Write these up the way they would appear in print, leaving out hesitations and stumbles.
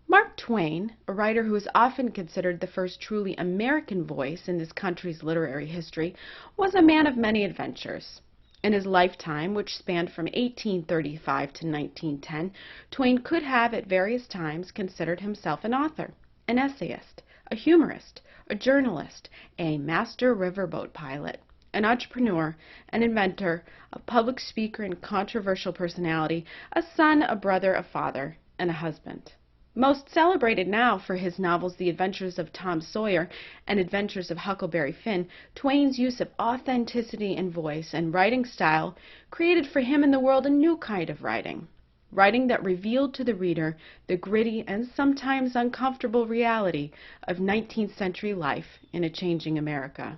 Mark Twain, a writer who is often considered the first truly American voice in this country's literary history, was a man of many adventures. In his lifetime, which spanned from 1835 to 1910, Twain could have at various times considered himself an author, an essayist, a humorist, a journalist, a master riverboat pilot, an entrepreneur, an inventor, a public speaker and controversial personality, a son, a brother, a father, and a husband. Most celebrated now for his novels The Adventures of Tom Sawyer and Adventures of Huckleberry Finn, Twain's use of authenticity in voice and writing style created for him and the world a new kind of writing. Writing that revealed to the reader the gritty and sometimes uncomfortable reality of 19th century life in a changing America.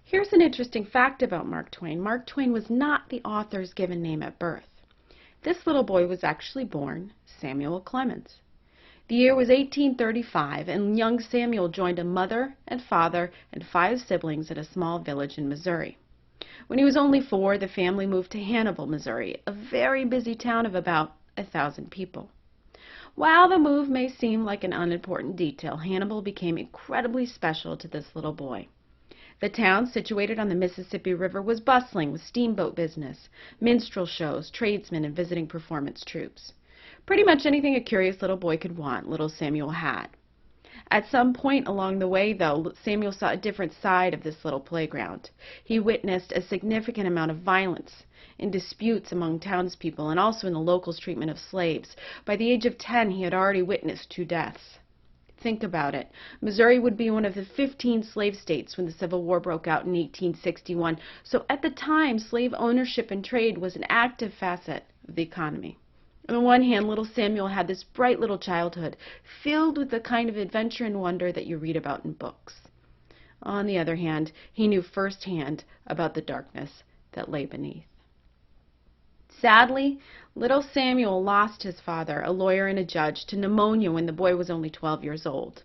Here's an interesting fact about Mark Twain. Mark Twain was not the author's given name at birth. This little boy was actually born Samuel Clemens. The year was 1835, and young Samuel joined a mother and father and 5 siblings at a small village in Missouri. When he was only 4, the family moved to Hannibal, Missouri, a very busy town of about 1,000 people. While the move may seem like an unimportant detail, Hannibal became incredibly special to this little boy. The town, situated on the Mississippi River, was bustling with steamboat business, minstrel shows, tradesmen, and visiting performance troupes. Pretty much anything a curious little boy could want, little Samuel had. At some point along the way, though, Samuel saw a different side of this little playground. He witnessed a significant amount of violence in disputes among townspeople and also in the locals' treatment of slaves. By the age of 10, he had already witnessed 2 deaths. Think about it. Missouri would be one of the 15 slave states when the Civil War broke out in 1861, so at the time, slave ownership and trade was an active facet of the economy. On the one hand, little Samuel had this bright little childhood, filled with the kind of adventure and wonder that you read about in books. On the other hand, he knew firsthand about the darkness that lay beneath. Sadly, little Samuel lost his father, a lawyer and a judge, to pneumonia when the boy was only 12 years old.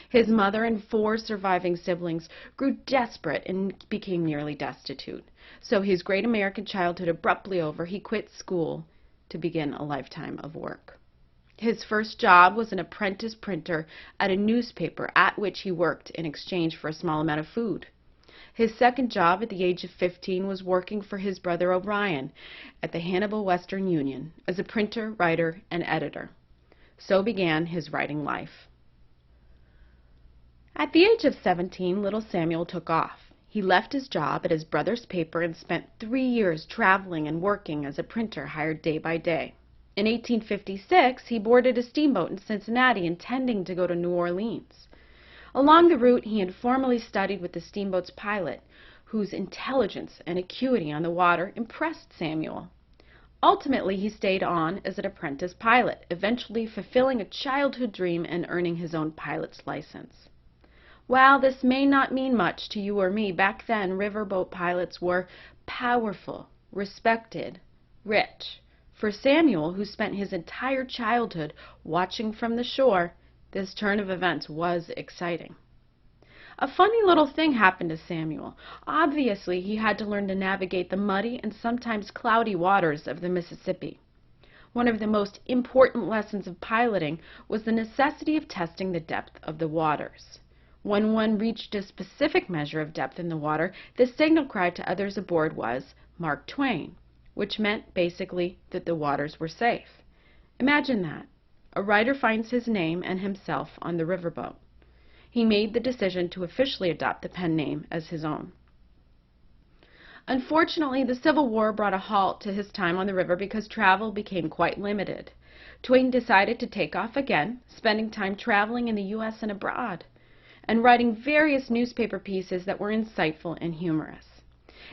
His mother and 4 surviving siblings grew desperate and became nearly destitute. So his great American childhood abruptly over, he quit school to begin a lifetime of work. His first job was an apprentice printer at a newspaper at which he worked in exchange for a small amount of food. His second job at the age of 15 was working for his brother O'Brien at the Hannibal Western Union as a printer, writer, and editor. So began his writing life. At the age of 17, little Samuel took off. He left his job at his brother's paper and spent 3 years traveling and working as a printer hired day by day. In 1856, he boarded a steamboat in Cincinnati, intending to go to New Orleans. Along the route, he informally studied with the steamboat's pilot, whose intelligence and acuity on the water impressed Samuel. Ultimately, he stayed on as an apprentice pilot, eventually fulfilling a childhood dream and earning his own pilot's license. While this may not mean much to you or me, back then riverboat pilots were powerful, respected, rich. For Samuel, who spent his entire childhood watching from the shore, this turn of events was exciting. A funny little thing happened to Samuel. Obviously, he had to learn to navigate the muddy and sometimes cloudy waters of the Mississippi. One of the most important lessons of piloting was the necessity of testing the depth of the waters. When one reached a specific measure of depth in the water, the signal cry to others aboard was "Mark Twain," which meant basically that the waters were safe. Imagine that. A writer finds his name and himself on the riverboat. He made the decision to officially adopt the pen name as his own. Unfortunately, the Civil War brought a halt to his time on the river because travel became quite limited. Twain decided to take off again, spending time traveling in the U.S. and abroad, and writing various newspaper pieces that were insightful and humorous.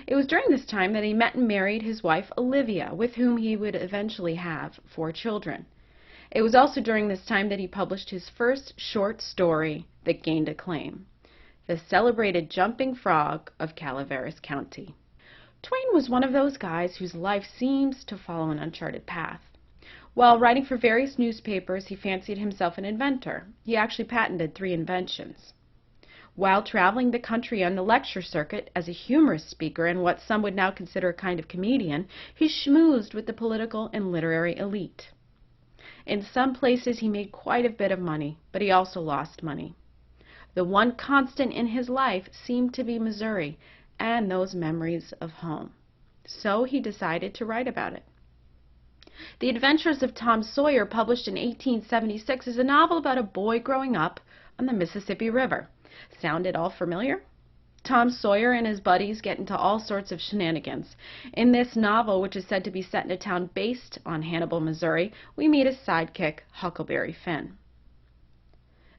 It was during this time that he met and married his wife Olivia, with whom he would eventually have 4 children. It was also during this time that he published his first short story that gained acclaim, The Celebrated Jumping Frog of Calaveras County. Twain was one of those guys whose life seems to follow an uncharted path. While writing for various newspapers, he fancied himself an inventor. He actually patented 3 inventions. While traveling the country on the lecture circuit as a humorous speaker and what some would now consider a kind of comedian, he schmoozed with the political and literary elite. In some places he made quite a bit of money, but he also lost money. The one constant in his life seemed to be Missouri and those memories of home. So he decided to write about it. The Adventures of Tom Sawyer, published in 1876, is a novel about a boy growing up on the Mississippi River. Sound at all familiar? Tom Sawyer and his buddies get into all sorts of shenanigans. In this novel, which is said to be set in a town based on Hannibal, Missouri, we meet his sidekick, Huckleberry Finn.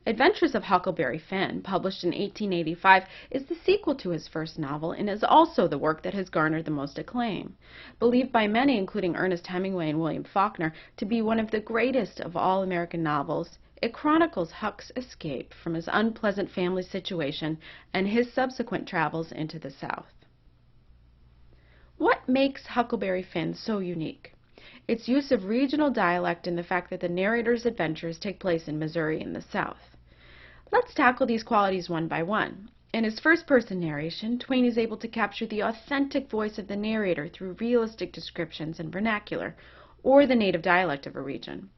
Adventures of Huckleberry Finn, published in 1885, is the sequel to his first novel and is also the work that has garnered the most acclaim. Believed by many, including Ernest Hemingway and William Faulkner, to be one of the greatest of all American novels, it chronicles Huck's escape from his unpleasant family situation and his subsequent travels into the South. What makes Huckleberry Finn so unique? Its use of regional dialect and the fact that the narrator's adventures take place in Missouri in the South. Let's tackle these qualities one by one. In his first-person narration, Twain is able to capture the authentic voice of the narrator through realistic descriptions and vernacular, or the native dialect of a region.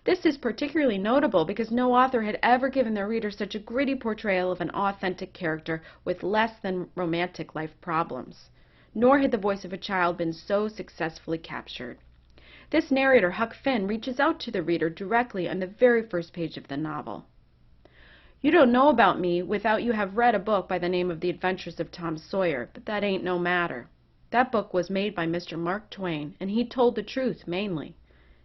This is particularly notable because no author had ever given their readers such a gritty portrayal of an authentic character with less than romantic life problems. Nor had the voice of a child been so successfully captured. This narrator, Huck Finn, reaches out to the reader directly on the very first page of the novel. You don't know about me without you have read a book by the name of The Adventures of Tom Sawyer, but that ain't no matter. That book was made by Mr. Mark Twain, and he told the truth, mainly.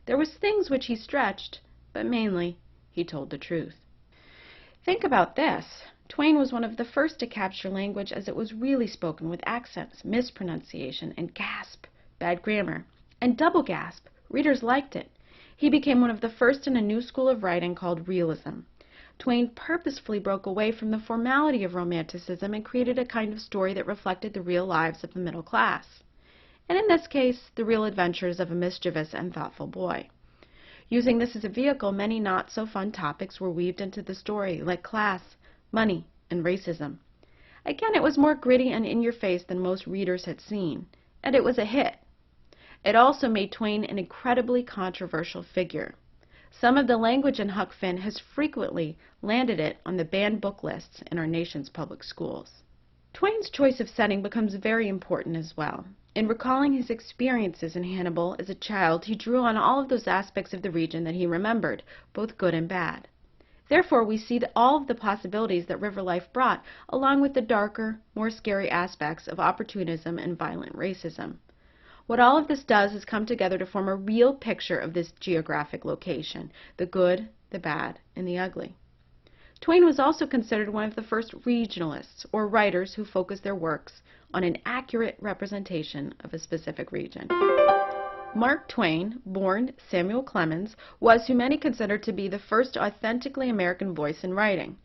There was things which he stretched, but mainly he told the truth. Think about this. Twain was one of the first to capture language as it was really spoken, with accents, mispronunciation, and gasp, bad grammar, and double gasp. Readers liked it. He became one of the first in a new school of writing called realism. Twain purposefully broke away from the formality of Romanticism and created a kind of story that reflected the real lives of the middle class, and in this case, the real adventures of a mischievous and thoughtful boy. Using this as a vehicle, many not-so-fun topics were weaved into the story, like class, money, and racism. Again, it was more gritty and in-your-face than most readers had seen, and it was a hit. It also made Twain an incredibly controversial figure. Some of the language in Huck Finn has frequently landed it on the banned book lists in our nation's public schools. Twain's choice of setting becomes very important as well. In recalling his experiences in Hannibal as a child, he drew on all of those aspects of the region that he remembered, both good and bad. Therefore, we see all of the possibilities that river life brought, along with the darker, more scary aspects of opportunism and violent racism. What all of this does is come together to form a real picture of this geographic location, the good, the bad, and the ugly. Twain was also considered one of the first regionalists, or writers who focused their works on an accurate representation of a specific region. Mark Twain, born Samuel Clemens, was who many consider to be the first authentically American voice in writing.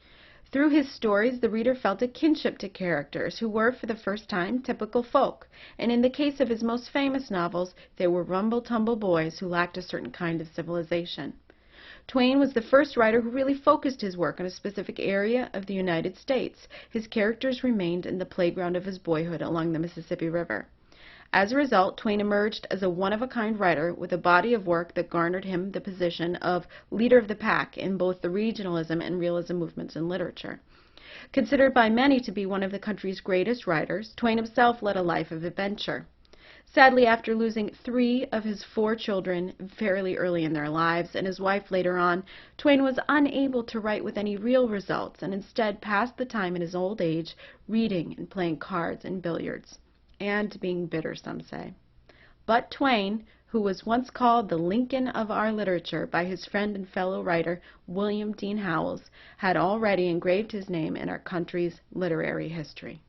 Through his stories, the reader felt a kinship to characters who were, for the first time, typical folk, and in the case of his most famous novels, they were rumble-tumble boys who lacked a certain kind of civilization. Twain was the first writer who really focused his work on a specific area of the United States. His characters remained in the playground of his boyhood along the Mississippi River. As a result, Twain emerged as a one-of-a-kind writer with a body of work that garnered him the position of leader of the pack in both the regionalism and realism movements in literature. Considered by many to be one of the country's greatest writers, Twain himself led a life of adventure. Sadly, after losing 3 of his 4 children fairly early in their lives, and his wife later on, Twain was unable to write with any real results and instead passed the time in his old age reading and playing cards and billiards. And being bitter, some say. But Twain, who was once called the Lincoln of our literature by his friend and fellow writer William Dean Howells, had already engraved his name in our country's literary history.